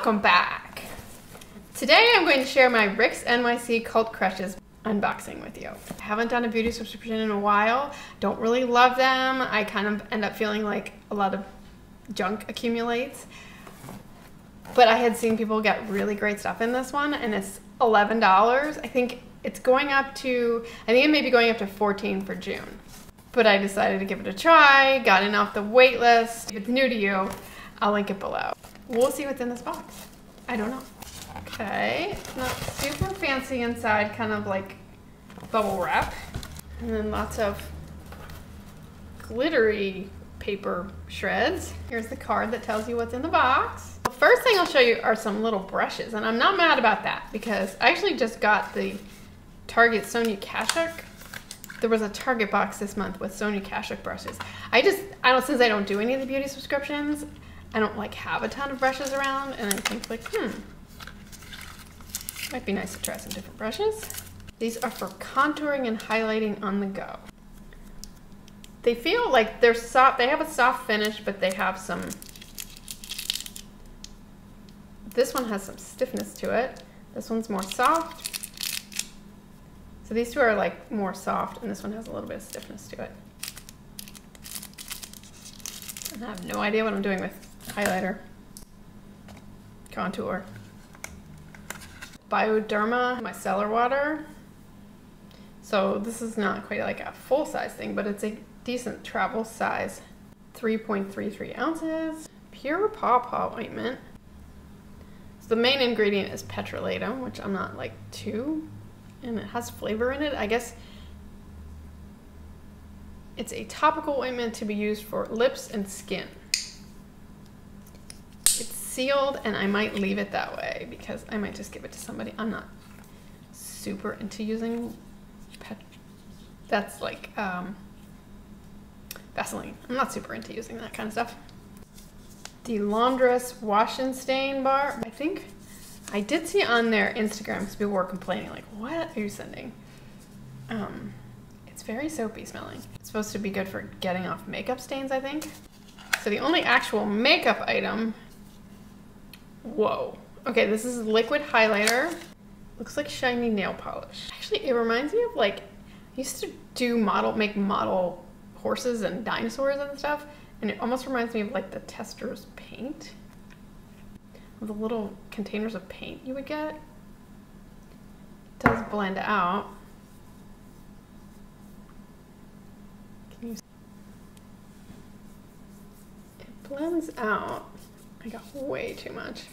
Welcome back. Today I'm going to share my Rick's NYC Cult Crushes unboxing with you. I haven't done a beauty subscription in a while. Don't really love them. I kind of end up feeling like a lot of junk accumulates. But I had seen people get really great stuff in this one, and it's $11. I think it's going up to, I think it may be going up to $14 for June. But I decided to give it a try, got in off the wait list. If it's new to you, I'll link it below. We'll see what's in this box. I don't know. Okay, not super fancy inside, kind of like bubble wrap. And then lots of glittery paper shreds. Here's the card that tells you what's in the box. The first thing I'll show you are some little brushes, and I'm not mad about that because I actually just got the Target Sonia Kashuk. There was a Target box this month with Sonia Kashuk brushes. Since I don't do any of the beauty subscriptions, I don't like have a ton of brushes around, and I think like, might be nice to try some different brushes. These are for contouring and highlighting on the go. They feel like they're soft. They have a soft finish, but they have some, this one has some stiffness to it. This one's more soft. So these two are like more soft, and this one has a little bit of stiffness to it. And I have no idea what I'm doing with highlighter, contour. Bioderma micellar water. So this is not quite like a full-size thing, but it's a decent travel size. 3.33 ounces. Pure Pawpaw ointment. So the main ingredient is petrolatum, which I'm not like too, and it has flavor in it. I guess it's a topical ointment to be used for lips and skin. It's sealed, and I might leave it that way because I might just give it to somebody. I'm not super into using that's like Vaseline. I'm not super into using that kind of stuff. The Laundress Wash and Stain Bar. I think I did see on their Instagram because people were complaining like, what are you sending? It's very soapy smelling. It's supposed to be good for getting off makeup stains, I think. So the only actual makeup item, whoa. Okay, this is liquid highlighter. Looks like shiny nail polish. Actually, it reminds me of like, I used to do make model horses and dinosaurs and stuff, and it almost reminds me of like the Testors paint. The little containers of paint you would get. It does blend out. Can you see? It blends out. I got way too much.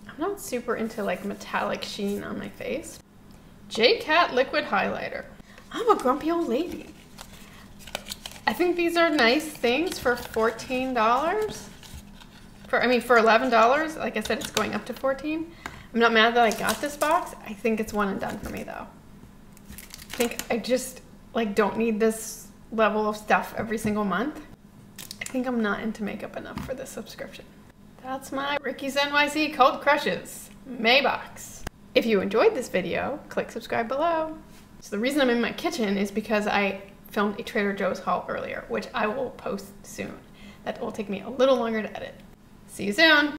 I'm not super into like metallic sheen on my face. J-Cat liquid highlighter. I'm a grumpy old lady. I think these are nice things for $14. For $11. Like I said, it's going up to $14. I'm not mad that I got this box. I think it's one and done for me though. I think I just like don't need this level of stuff every single month. I think I'm not into makeup enough for this subscription. That's my Ricky's NYC Cult Crushes May box. If you enjoyed this video, click subscribe below. So the reason I'm in my kitchen is because I filmed a Trader Joe's haul earlier, which I will post soon. That will take me a little longer to edit. See you soon.